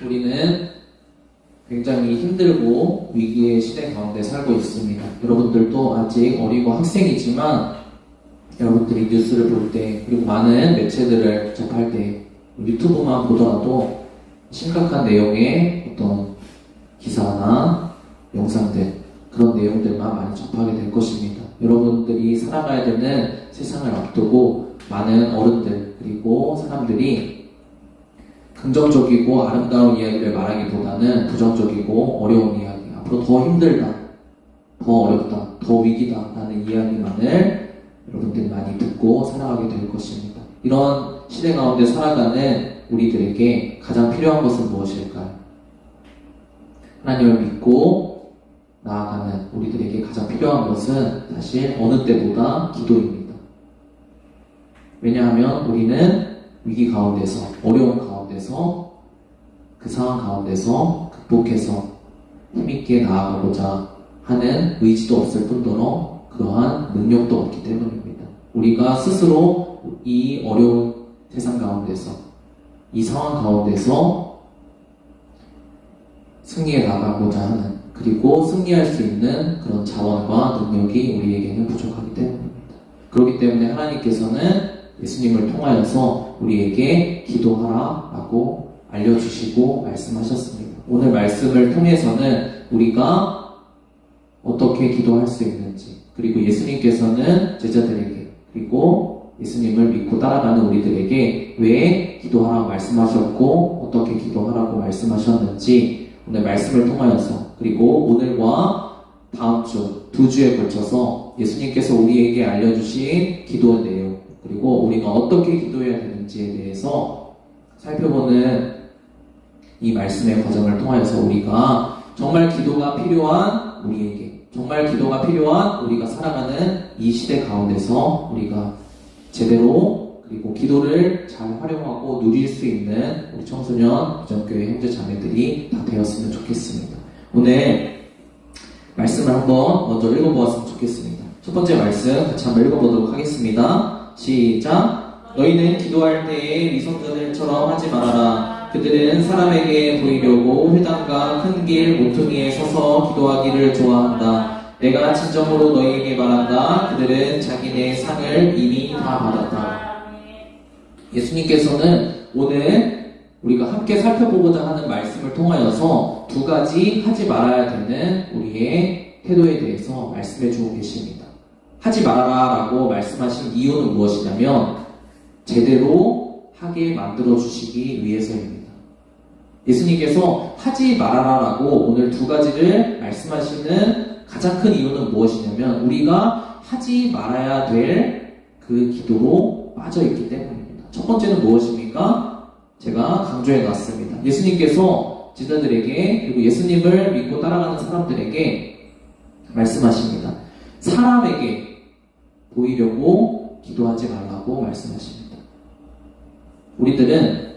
우리는 굉장히 힘들고 위기의 시대 가운데 살고 있습니다. 여러분들도 아직 어리고 학생이지만 여러분들이 뉴스를 볼 때, 그리고 많은 매체들을 접할 때, 유튜브만 보더라도 심각한 내용의 어떤 기사나 영상들, 그런 내용들만 많이 접하게 될 것입니다. 여러분들이 살아가야 되는 세상을 앞두고 많은 어른들, 그리고 사람들이 긍정적이고 아름다운 이야기를 말하기보다는 부정적이고 어려운 이야기, 앞으로 더 힘들다, 더 어렵다, 더 위기다 라는 이야기만을 여러분들이 많이 듣고 살아가게 될 것입니다. 이런 시대 가운데 살아가는 우리들에게 가장 필요한 것은 무엇일까요? 하나님을 믿고 나아가는 우리들에게 가장 필요한 것은 사실 어느 때보다 기도입니다. 왜냐하면 우리는 위기 가운데서, 어려운 가운데서, 그 상황 가운데서 극복해서 힘있게 나아가고자 하는 의지도 없을 뿐더러 그러한 능력도 없기 때문입니다. 우리가 스스로 이 어려운 세상 가운데서, 이 상황 가운데서 승리해 나가고자 하는, 그리고 승리할 수 있는 그런 자원과 능력이 우리에게는 부족하기 때문입니다. 그렇기 때문에 하나님께서는 예수님을 통하여서 우리에게 기도하라라고 알려주시고 말씀하셨습니다. 오늘 말씀을 통해서는 우리가 어떻게 기도할 수 있는지, 그리고 예수님께서는 제자들에게, 그리고 예수님을 믿고 따라가는 우리들에게 왜 기도하라고 말씀하셨고 어떻게 기도하라고 말씀하셨는지 오늘 말씀을 통하여서, 그리고 오늘과 다음 주, 2주에 걸쳐서 예수님께서 우리에게 알려주신 기도 내용, 그리고 우리가 어떻게 기도해야 되는지에 대해서 살펴보는 이 말씀의 과정을 통하여서 우리가 정말 기도가 필요한 우리에게, 정말 기도가 필요한 우리가 살아가는 이 시대 가운데서 우리가 제대로, 그리고 기도를 잘 활용하고 누릴 수 있는 우리 청소년 비전교회 형제 자매들이 다 되었으면 좋겠습니다. 오늘 말씀을 한번 먼저 읽어보았으면 좋겠습니다. 첫 번째 말씀 같이 한번 읽어보도록 하겠습니다. 시작. 너희는 기도할 때에 위선자들처럼 하지 말아라. 그들은 사람에게 보이려고 회당과 큰 길 모퉁이에 서서 기도하기를 좋아한다. 내가 진정으로 너희에게 말한다. 그들은 자기네 상을 이미 다 받았다. 예수님께서는 오늘 우리가 함께 살펴보고자 하는 말씀을 통하여서 두 가지 하지 말아야 되는 우리의 태도에 대해서 말씀해 주고 계십니다. 하지 말아라 라고 말씀하신 이유는 무엇이냐면 제대로 하게 만들어 주시기 위해서입니다. 예수님께서 하지 말아라 라고 오늘 두 가지를 말씀하시는 가장 큰 이유는 무엇이냐면 우리가 하지 말아야 될 그 기도로 빠져있기 때문입니다. 첫 번째는 무엇입니까? 제가 강조해 놨습니다. 예수님께서 제자들에게, 그리고 예수님을 믿고 따라가는 사람들에게 말씀하십니다. 사람에게 보이려고 기도하지 말라고 말씀하십니다. 우리들은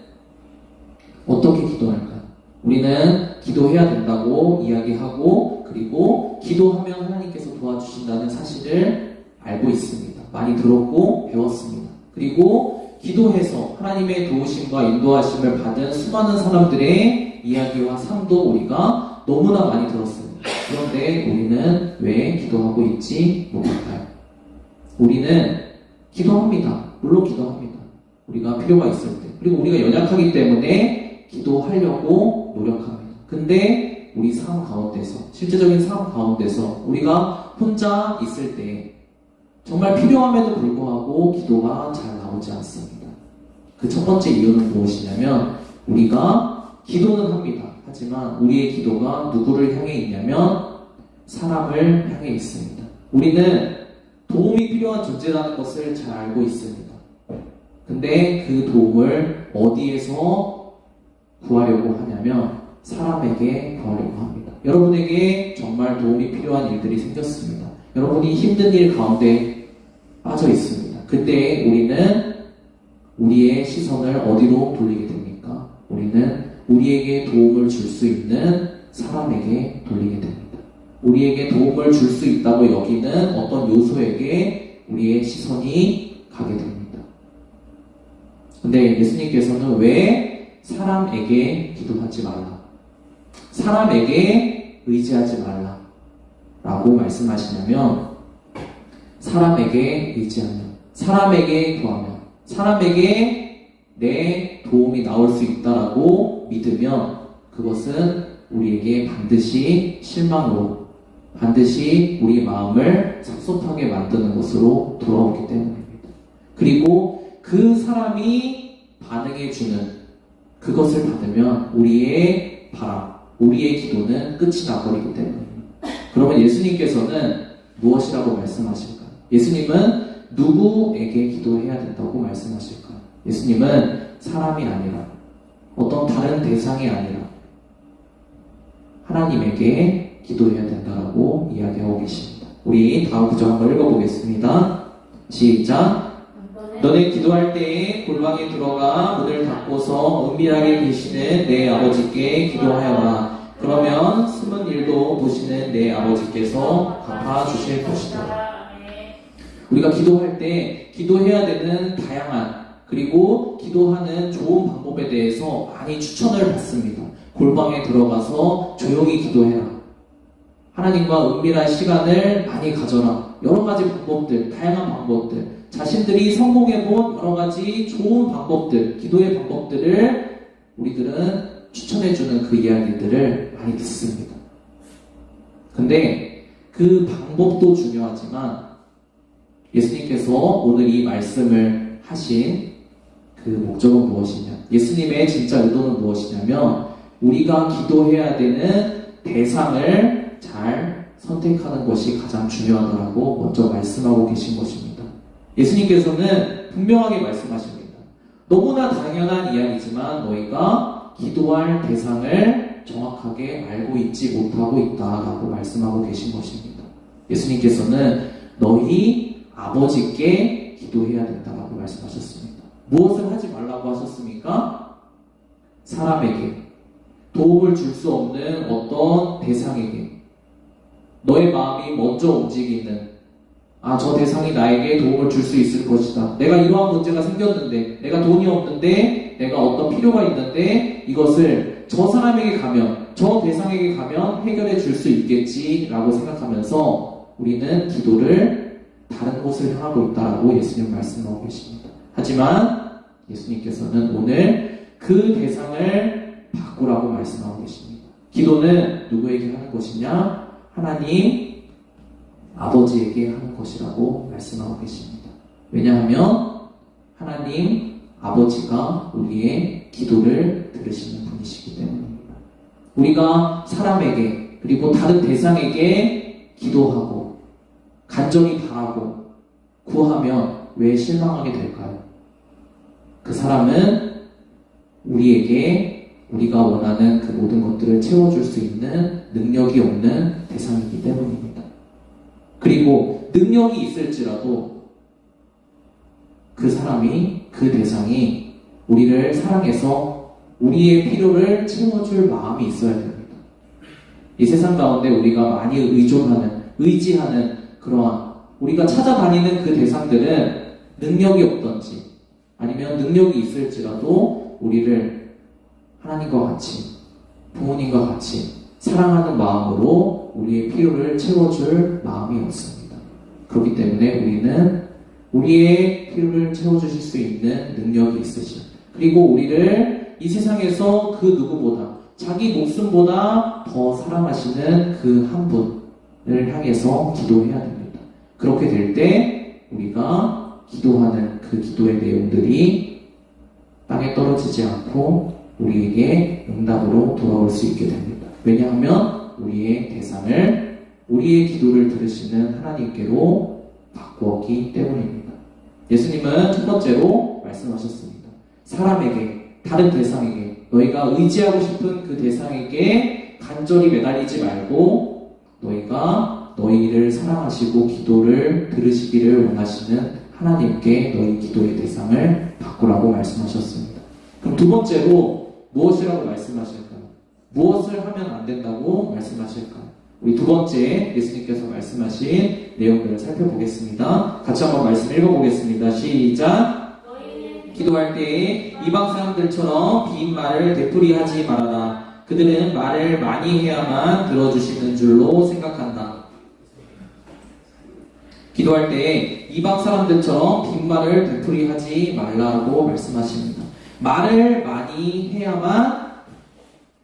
어떻게 기도할까요? 우리는 기도해야 된다고 이야기하고, 그리고 기도하면 하나님께서 도와주신다는 사실을 알고 있습니다. 많이 들었고 배웠습니다. 그리고 기도해서 하나님의 도우심과 인도하심을 받은 수많은 사람들의 이야기와 삶도 우리가 너무나 많이 들었습니다. 그런데 우리는 왜 기도하고 있지 못할까요? 우리는 기도합니다. 물론 기도합니다. 우리가 필요가 있을 때. 그리고 우리가 연약하기 때문에 기도하려고 노력합니다. 근데 우리 삶 가운데서, 실제적인 삶 가운데서 우리가 혼자 있을 때 정말 필요함에도 불구하고 기도가 잘 나오지 않습니다. 그 첫 번째 이유는 무엇이냐면 우리가 기도는 합니다. 하지만 우리의 기도가 누구를 향해 있냐면 사람을 향해 있습니다. 우리는 도움이 필요한 존재라는 것을 잘 알고 있습니다. 근데 그 도움을 어디에서 구하려고 하냐면 사람에게 구하려고 합니다. 여러분에게 정말 도움이 필요한 일들이 생겼습니다. 여러분이 힘든 일 가운데 빠져 있습니다. 그때 우리는 우리의 시선을 어디로 돌리게 됩니까? 우리는 우리에게 도움을 줄 수 있는 사람에게 돌리게 됩니다. 우리에게 도움을 줄 수 있다고 여기는 어떤 요소에게 우리의 시선이 가게 됩니다. 근데 예수님께서는 왜 사람에게 기도하지 말라. 사람에게 의지하지 말라. 라고 말씀하시냐면, 사람에게 의지하면, 사람에게 구하면, 사람에게 내 도움이 나올 수 있다라고 믿으면 그것은 우리에게 반드시 실망으로, 반드시 우리 마음을 섭섭하게 만드는 것으로 돌아오기 때문입니다. 그리고 그 사람이 반응해주는 그것을 받으면 우리의 바람, 우리의 기도는 끝이 나버리기 때문입니다. 그러면 예수님께서는 무엇이라고 말씀하실까요? 예수님은 누구에게 기도해야 된다고 말씀하실까요? 예수님은 사람이 아니라, 어떤 다른 대상이 아니라 하나님에게 기도해야 된다라고 이야기하고 계십니다. 우리 다음 구절 한번 읽어보겠습니다. 시작. 너네 기도할 때에 골방에 들어가 문을 닫고서 은밀하게 계시는 내 아버지께 기도하여라. 그러면 숨은 일도 보시는 내 아버지께서 갚아주실 것이다. 우리가 기도할 때 기도해야 되는 다양한, 그리고 기도하는 좋은 방법에 대해서 많이 추천을 받습니다. 골방에 들어가서 조용히 기도해라. 하나님과 은밀한 시간을 많이 가져라. 여러 가지 방법들, 다양한 방법들, 자신들이 성공해본 여러 가지 좋은 방법들, 기도의 방법들을 우리들은 추천해주는 그 이야기들을 많이 듣습니다. 근데 그 방법도 중요하지만 예수님께서 오늘 이 말씀을 하신 그 목적은 무엇이냐? 예수님의 진짜 의도는 무엇이냐면 우리가 기도해야 되는 대상을 잘 선택하는 것이 가장 중요하다고 먼저 말씀하고 계신 것입니다. 예수님께서는 분명하게 말씀하십니다. 너무나 당연한 이야기지만 너희가 기도할 대상을 정확하게 알고 있지 못하고 있다라고 말씀하고 계신 것입니다. 예수님께서는 너희 아버지께 기도해야 된다라고 말씀하셨습니다. 무엇을 하지 말라고 하셨습니까? 사람에게, 도움을 줄 수 없는 어떤 대상에게, 너의 마음이 먼저 움직이는, 저 대상이 나에게 도움을 줄 수 있을 것이다. 내가 이러한 문제가 생겼는데, 내가 돈이 없는데, 내가 어떤 필요가 있는데, 이것을 저 사람에게 가면, 저 대상에게 가면 해결해 줄 수 있겠지라고 생각하면서 우리는 기도를 다른 곳을 향하고 있다라고 예수님 말씀하고 계십니다. 하지만 예수님께서는 오늘 그 대상을 바꾸라고 말씀하고 계십니다. 기도는 누구에게 하는 것이냐? 하나님 아버지에게 하는 것이라고 말씀하고 계십니다. 왜냐하면 하나님 아버지가 우리의 기도를 들으시는 분이시기 때문입니다. 우리가 사람에게, 그리고 다른 대상에게 기도하고 간절히 바라고 구하면 왜 실망하게 될까요? 그 사람은 우리에게 우리가 원하는 그 모든 것들을 채워줄 수 있는 능력이 없는 대상이기 때문입니다. 그리고 능력이 있을지라도 그 사람이, 그 대상이 우리를 사랑해서 우리의 필요를 채워줄 마음이 있어야 됩니다. 이 세상 가운데 우리가 많이 의지하는 그러한, 우리가 찾아다니는 그 대상들은 능력이 없던지 아니면 능력이 있을지라도 우리를 하나님과 같이, 부모님과 같이 사랑하는 마음으로 우리의 필요를 채워줄 마음이 없습니다. 그렇기 때문에 우리는 우리의 필요를 채워주실 수 있는 능력이 있으신, 그리고 우리를 이 세상에서 그 누구보다, 자기 목숨보다 더 사랑하시는 그 한 분을 향해서 기도해야 됩니다. 그렇게 될 때 우리가 기도하는 그 기도의 내용들이 땅에 떨어지지 않고 우리에게 응답으로 돌아올 수 있게 됩니다. 왜냐하면 우리의 대상을, 우리의 기도를 들으시는 하나님께로 바꾸었기 때문입니다. 예수님은 첫 번째로 말씀하셨습니다. 사람에게, 다른 대상에게, 너희가 의지하고 싶은 그 대상에게 간절히 매달리지 말고 너희가 너희를 사랑하시고 기도를 들으시기를 원하시는 하나님께 너희 기도의 대상을 바꾸라고 말씀하셨습니다. 그럼 두 번째로 무엇이라고 말씀하실까요? 무엇을 하면 안 된다고 말씀하실까요? 우리 두 번째 예수님께서 말씀하신 내용들을 살펴보겠습니다. 같이 한번 말씀 읽어보겠습니다. 시작! 기도할 때에 이방 사람들처럼 빈 말을 되풀이하지 말아라. 그들은 말을 많이 해야만 들어주시는 줄로 생각한다. 기도할 때에 이방 사람들처럼 빈 말을 되풀이하지 말라고 말씀하십니다. 말을 많이 해야만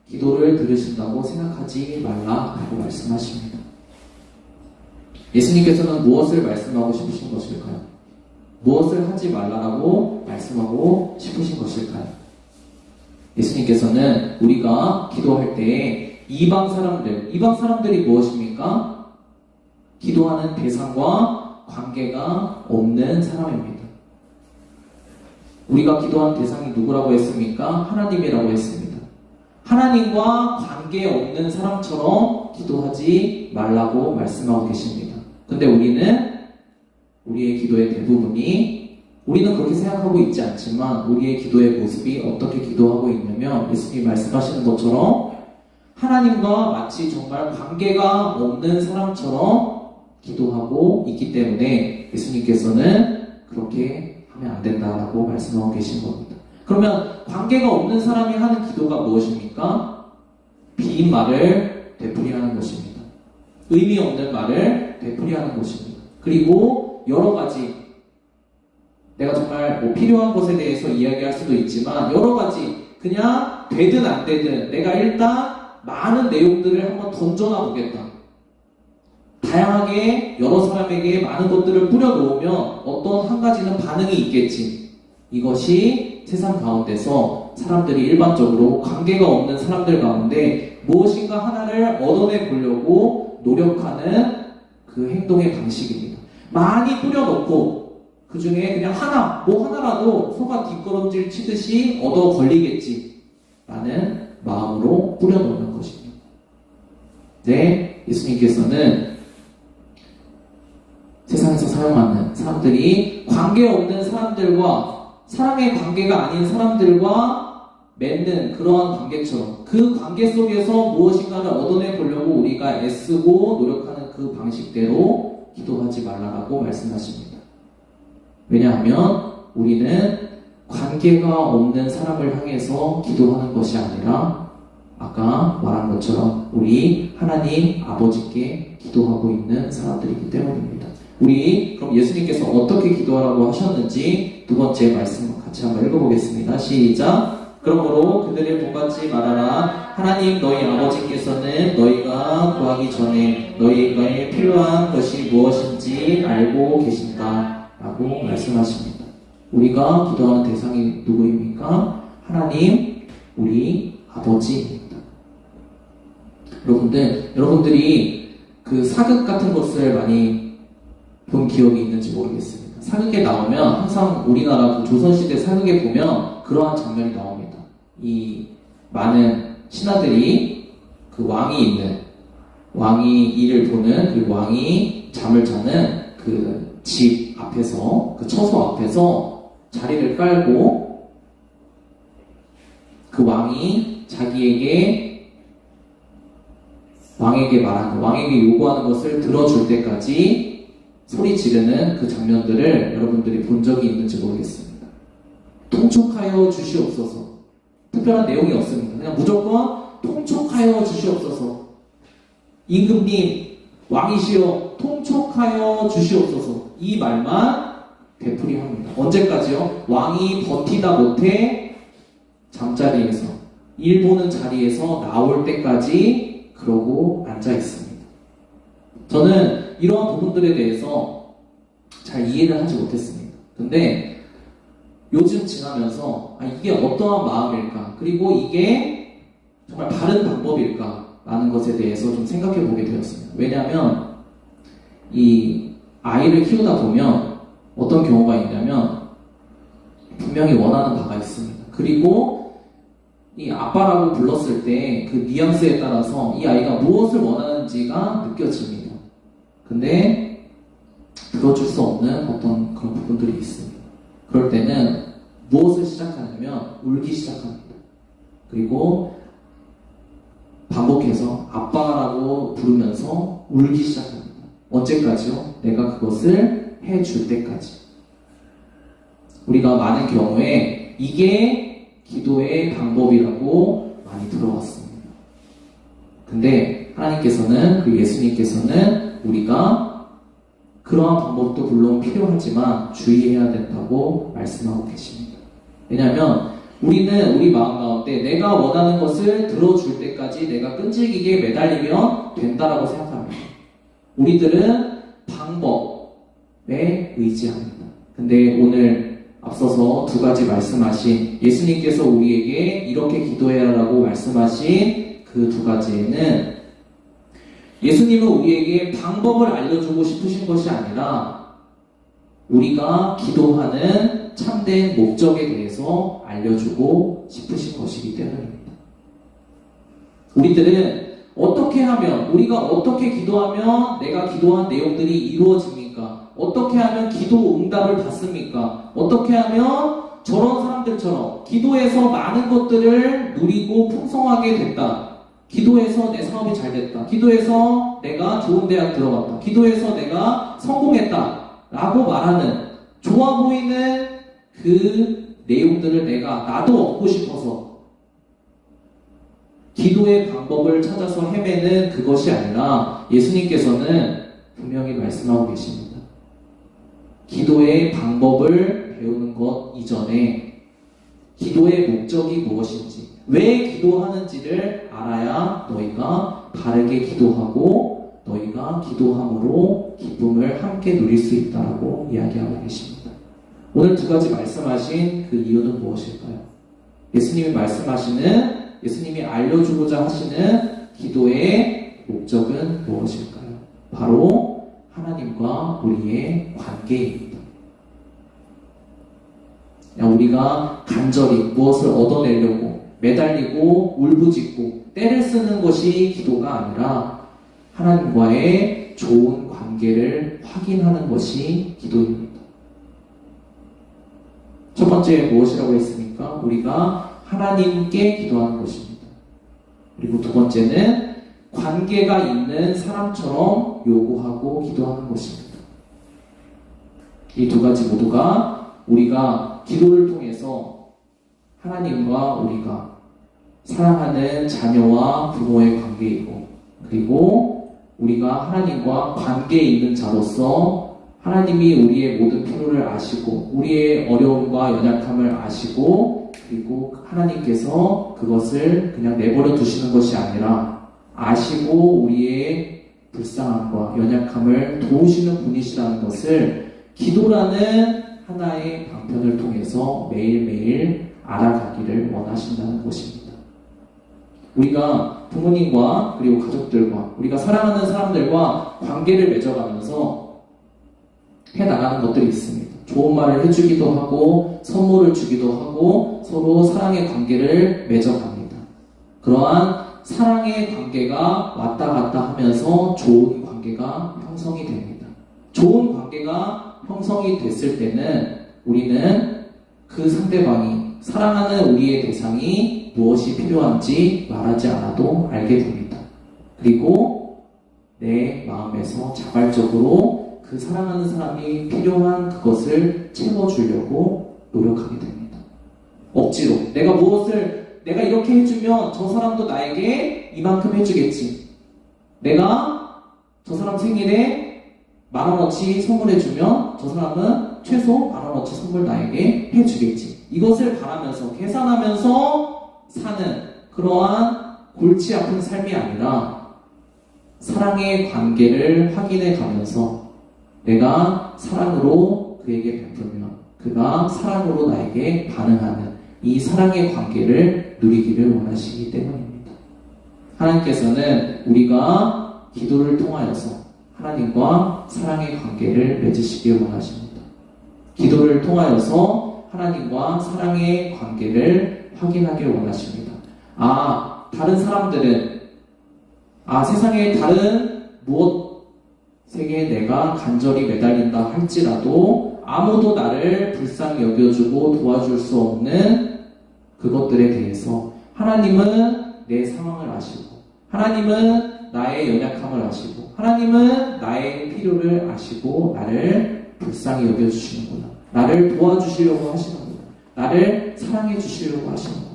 기도를 들으신다고 생각하지 말라고 말씀하십니다. 예수님께서는 무엇을 말씀하고 싶으신 것일까요? 무엇을 하지 말라고 말씀하고 싶으신 것일까요? 예수님께서는 우리가 기도할 때 이방 사람들이 무엇입니까? 기도하는 대상과 관계가 없는 사람입니다. 우리가 기도하는 대상이 누구라고 했습니까? 하나님이라고 했습니다. 하나님과 관계없는 사람처럼 기도하지 말라고 말씀하고 계십니다. 근데 우리의 기도의 대부분이, 우리는 그렇게 생각하고 있지 않지만 우리의 기도의 모습이 어떻게 기도하고 있냐면, 예수님이 말씀하시는 것처럼 하나님과 마치 정말 관계가 없는 사람처럼 기도하고 있기 때문에 예수님께서는 그렇게 하면 안 된다라고 말씀하고 계신 겁니다. 그러면 관계가 없는 사람이 하는 기도가 무엇입니까? 빈 말을 되풀이하는 것입니다. 의미 없는 말을 되풀이하는 것입니다. 그리고 여러 가지, 내가 정말 필요한 것에 대해서 이야기할 수도 있지만 여러 가지 그냥 되든 안 되든 내가 일단 많은 내용들을 한번 던져놔 보겠다. 다양하게 여러 사람에게 많은 것들을 뿌려놓으면 어떤 한 가지는 반응이 있겠지. 이것이 세상 가운데서 사람들이 일반적으로 관계가 없는 사람들 가운데 무엇인가 하나를 얻어내 보려고 노력하는 그 행동의 방식입니다. 많이 뿌려놓고 그 중에 그냥 하나라도 소가 뒷걸음질 치듯이 얻어 걸리겠지 라는 마음으로 뿌려놓는 것입니다. 네, 예수님께서는 세상에서 사용하는 사람들이 관계없는 사람들과 사람의 관계가 아닌 사람들과 맺는 그러한 관계처럼 그 관계 속에서 무엇인가를 얻어내 보려고 우리가 애쓰고 노력하는 그 방식대로 기도하지 말라고 말씀하십니다. 왜냐하면 우리는 관계가 없는 사람을 향해서 기도하는 것이 아니라 아까 말한 것처럼 우리 하나님 아버지께 기도하고 있는 사람들이기 때문입니다. 우리 그럼 예수님께서 어떻게 기도하라고 하셨는지 두 번째 말씀 같이 한번 읽어보겠습니다. 시작. 그러므로 그들을 본받지 말아라. 하나님 너희 아버지께서는 너희가 구하기 전에 너희에게 필요한 것이 무엇인지 알고 계신다 라고 말씀하십니다. 우리가 기도하는 대상이 누구입니까? 하나님, 우리 아버지입니다. 여러분들이 그 사극 같은 것을 많이 본 기억이 있는지 모르겠습니다. 사극에 나오면 항상 우리나라 그 조선시대 사극에 보면 그러한 장면이 나옵니다. 이 많은 신하들이 그 왕이 일을 보는 그 왕이 잠을 자는 그 집 앞에서, 그 처소 앞에서 자리를 깔고 그 왕이 왕에게 요구하는 것을 들어줄 때까지 소리 지르는 그 장면들을 여러분들이 본 적이 있는지 모르겠습니다. 통촉하여 주시옵소서. 특별한 내용이 없습니다. 그냥 무조건 통촉하여 주시옵소서. 임금님, 왕이시여 통촉하여 주시옵소서. 이 말만 되풀이합니다. 언제까지요? 왕이 버티다 못해 잠자리에서, 일 보는 자리에서 나올 때까지 그러고 앉아 있습니다. 저는 이러한 부분들에 대해서 잘 이해를 하지 못했습니다. 근데 요즘 지나면서 이게 어떠한 마음일까? 그리고 이게 정말 바른 방법일까? 라는 것에 대해서 좀 생각해 보게 되었습니다. 왜냐하면 이 아이를 키우다 보면 어떤 경우가 있냐면 분명히 원하는 바가 있습니다. 그리고 이 아빠라고 불렀을 때 그 뉘앙스에 따라서 이 아이가 무엇을 원하는지가 느껴집니다. 근데 들어줄 수 없는 어떤 그런 부분들이 있습니다. 그럴 때는 무엇을 시작하냐면 울기 시작합니다. 그리고 반복해서 아빠라고 부르면서 울기 시작합니다. 언제까지요? 내가 그것을 해줄 때까지. 우리가 많은 경우에 이게 기도의 방법이라고 많이 들어왔습니다. 근데 하나님께서는, 그 예수님께서는 우리가 그러한 방법도 물론 필요하지만 주의해야 된다고 말씀하고 계십니다. 왜냐하면 우리는 우리 마음 가운데 내가 원하는 것을 들어줄 때까지 내가 끈질기게 매달리면 된다라고 생각합니다. 우리들은 방법에 의지합니다. 근데 오늘 앞서서 두 가지 말씀하신, 예수님께서 우리에게 이렇게 기도해라라고 말씀하신 그 두 가지에는 예수님은 우리에게 방법을 알려주고 싶으신 것이 아니라 우리가 기도하는 참된 목적에 대해서 알려주고 싶으신 것이기 때문입니다. 우리들은 어떻게 하면, 우리가 어떻게 기도하면 내가 기도한 내용들이 이루어집니까? 어떻게 하면 기도 응답을 받습니까? 어떻게 하면 저런 사람들처럼 기도해서 많은 것들을 누리고 풍성하게 됐다. 기도해서 내 사업이 잘 됐다. 기도해서 내가 좋은 대학 들어갔다. 기도해서 내가 성공했다. 라고 말하는 좋아 보이는 그 내용들을 나도 얻고 싶어서 기도의 방법을 찾아서 헤매는 그것이 아니라 예수님께서는 분명히 말씀하고 계십니다. 기도의 방법을 배우는 것 이전에 기도의 목적이 무엇인지, 왜 기도하는지를 알아야 너희가 바르게 기도하고 너희가 기도함으로 기쁨을 함께 누릴 수 있다고 이야기하고 계십니다. 오늘 두 가지 말씀하신 그 이유는 무엇일까요? 예수님이 말씀하시는, 예수님이 알려주고자 하시는 기도의 목적은 무엇일까요? 바로 하나님과 우리의 관계입니다. 우리가 간절히 무엇을 얻어내려고 매달리고 울부짖고 때를 쓰는 것이 기도가 아니라 하나님과의 좋은 관계를 확인하는 것이 기도입니다. 첫 번째 무엇이라고 했습니까? 우리가 하나님께 기도하는 것입니다. 그리고 두 번째는 관계가 있는 사람처럼 요구하고 기도하는 것입니다. 이 두 가지 모두가 우리가 기도를 통해서 하나님과 우리가 사랑하는 자녀와 부모의 관계이고, 그리고 우리가 하나님과 관계에 있는 자로서 하나님이 우리의 모든 필요를 아시고 우리의 어려움과 연약함을 아시고, 그리고 하나님께서 그것을 그냥 내버려 두시는 것이 아니라 아시고 우리의 불쌍함과 연약함을 도우시는 분이시라는 것을 기도라는 하나의 방편을 통해서 매일매일 알아가기를 원하신다는 것입니다. 우리가 부모님과 그리고 가족들과 우리가 사랑하는 사람들과 관계를 맺어가면서 해나가는 것들이 있습니다. 좋은 말을 해주기도 하고 선물을 주기도 하고 서로 사랑의 관계를 맺어갑니다. 그러한 사랑의 관계가 왔다 갔다 하면서 좋은 관계가 형성이 됩니다. 좋은 관계가 형성이 됐을 때는 우리는 그 상대방이, 사랑하는 우리의 대상이 무엇이 필요한지 말하지 않아도 알게 됩니다. 그리고 내 마음에서 자발적으로 그 사랑하는 사람이 필요한 그것을 채워주려고 노력하게 됩니다. 억지로 내가 이렇게 해주면 저 사람도 나에게 이만큼 해주겠지. 내가 저 사람 생일에 10,000원어치 선물해주면 저 사람은 최소 10,000원어치 선물 나에게 해주겠지. 이것을 바라면서 계산하면서 사는 그러한 골치 아픈 삶이 아니라 사랑의 관계를 확인해 가면서 내가 사랑으로 그에게 베풀면 그가 사랑으로 나에게 반응하는 이 사랑의 관계를 누리기를 원하시기 때문입니다. 하나님께서는 우리가 기도를 통하여서 하나님과 사랑의 관계를 맺으시길 원하십니다. 기도를 통하여서 하나님과 사랑의 관계를 확인하길 원하십니다. 다른 사람들은 세상의 다른 무엇에게 내가 간절히 매달린다 할지라도 아무도 나를 불쌍히 여겨주고 도와줄 수 없는 그것들에 대해서 하나님은 내 상황을 아시고 하나님은 나의 연약함을 아시고 하나님은 나의 필요를 아시고 나를 불쌍히 여겨주시는구나. 나를 도와주시려고 하시는 거예요. 나를 사랑해 주시려고 하시는 거예요.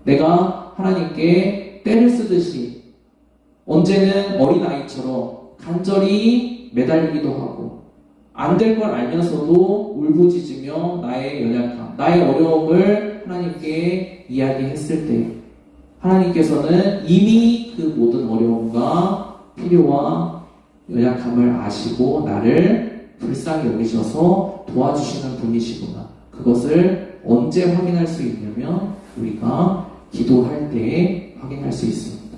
내가 하나님께 때를 쓰듯이 언제는 어린아이처럼 간절히 매달리기도 하고 안 될 걸 알면서도 울부짖으며 나의 연약함, 나의 어려움을 하나님께 이야기했을 때 하나님께서는 이미 그 모든 어려움과 필요와 연약함을 아시고 나를 불쌍히 여기셔서 도와주시는 분이시구나. 그것을 언제 확인할 수 있냐면 우리가 기도할 때 확인할 수 있습니다.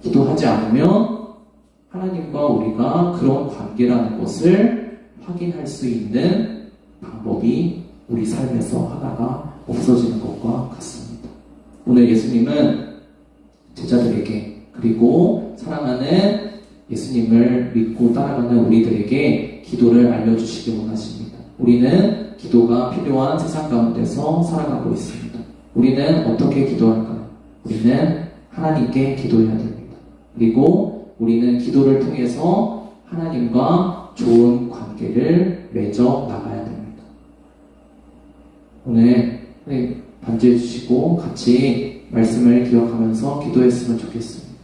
기도하지 않으면 하나님과 우리가 그런 관계라는 것을 확인할 수 있는 방법이 우리 삶에서 하나가 없어지는 것과 같습니다. 오늘 예수님은 제자들에게 그리고 사랑하는 예수님을 믿고 따라가는 우리들에게 기도를 알려주시기 원하십니다. 우리는 기도가 필요한 세상 가운데서 살아가고 있습니다. 우리는 어떻게 기도할까요? 우리는 하나님께 기도해야 됩니다. 그리고 우리는 기도를 통해서 하나님과 좋은 관계를 맺어 나가야 됩니다. 오늘 반주해 주시고 같이 말씀을 기억하면서 기도했으면 좋겠습니다.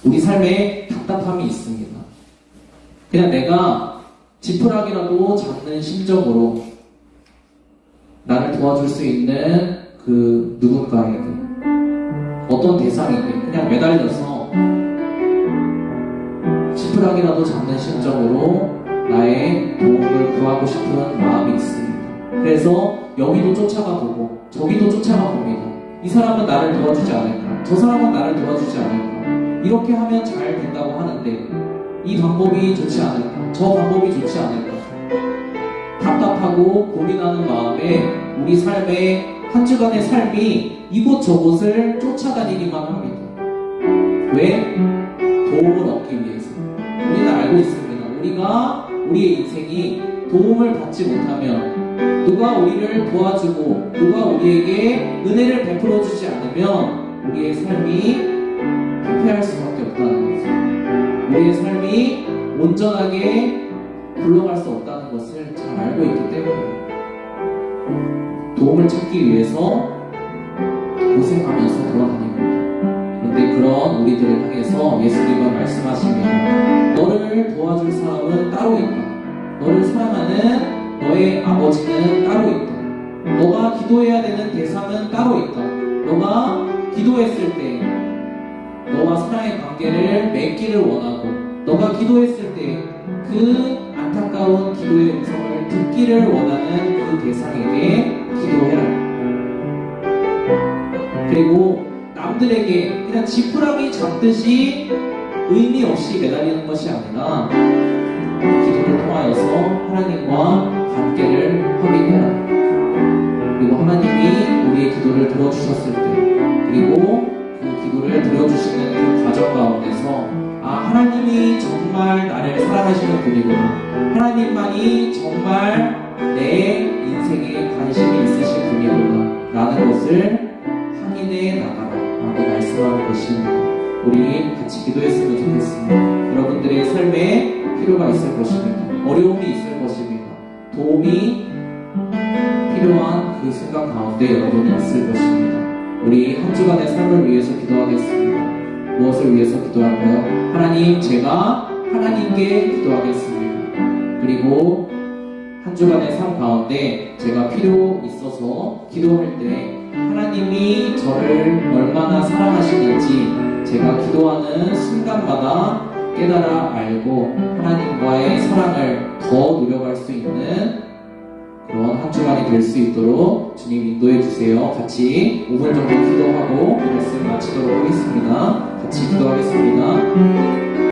우리 삶에 답답함이 있습니다. 그냥 내가 지푸라기라도 잡는 심정으로 나를 도와줄 수 있는 그 누군가에게 어떤 대상에게 그냥 매달려서 지푸라기라도 잡는 심정으로 나의 도움을 구하고 싶은 마음이 있습니다. 그래서 여기도 쫓아가 보고 저기도 쫓아가 봅니다. 이 사람은 나를 도와주지 않을까? 저 사람은 나를 도와주지 않을까? 이렇게 하면 잘 된다고 하는데 이 방법이 좋지 않을까? 저 방법이 좋지 않을까? 답답하고 고민하는 마음에 우리 삶의 한 주간의 삶이 이곳저곳을 쫓아다니기만 합니다. 왜? 도움을 얻기 위해서. 우리는 알고 있습니다. 우리가 우리의 인생이 도움을 받지 못하면 누가 우리를 도와주고 누가 우리에게 은혜를 베풀어 주지 않으면 우리의 삶이 실패할 수밖에 없다는 거죠. 우리의 삶이 온전하게 굴러갈 수 없다는 것을 잘 알고 있기 때문에 도움을 찾기 위해서 고생하면서 돌아다닙니다. 그런데 그런 우리들을 향해서 예수님은 말씀하시면 너를 도와줄 사람은 따로 있다. 너를 사랑하는 너의 아버지는 따로 있다. 너가 기도해야 되는 대상은 따로 있다. 너가 기도했을 때 너와 사랑의 관계를 맺기를 원하고 너가 기도했을 때 그 안타까운 기도의 음성을 듣기를 원하는 그 대상에게 기도해라. 그리고 남들에게 그냥 지푸라기 잡듯이 의미 없이 매달리는 것이 아니라 기도를 통하여서 하나님과 관계를 확인해라. 그리고 하나님이 우리의 기도를 들어주셨을 때 그리고 그 기도를 들어주시는 그 과정 가운데서 하나님이 정말 나를 사랑하시는 분이구나. 하나님만이 정말 내 인생에 관심이 있으신 분이구나 라는 것을 확인해 나가라 라고 말씀하는 것입니다. 우리 같이 기도했으면 좋겠습니다. 여러분들의 삶에 필요가 있을 것입니다. 어려움이 있을 것입니다. 도움이 필요한 그 순간 가운데 여러분이 있을 것입니다. 우리 한 주간의 삶을 위해서 기도하겠습니다. 무엇을 위해서 기도할까요? 하나님, 제가 하나님께 기도하겠습니다. 그리고 한 주간의 삶 가운데 제가 필요 있어서 기도할 때 하나님이 저를 얼마나 사랑하시는지 제가 기도하는 순간마다 깨달아 알고 하나님과의 사랑을 더 누려갈 수 있는 그런 한 주간이 될 수 있도록 주님 인도해 주세요. 같이 5분 정도 기도하고 말씀 마치도록 하겠습니다. 같이 기도하겠습니다.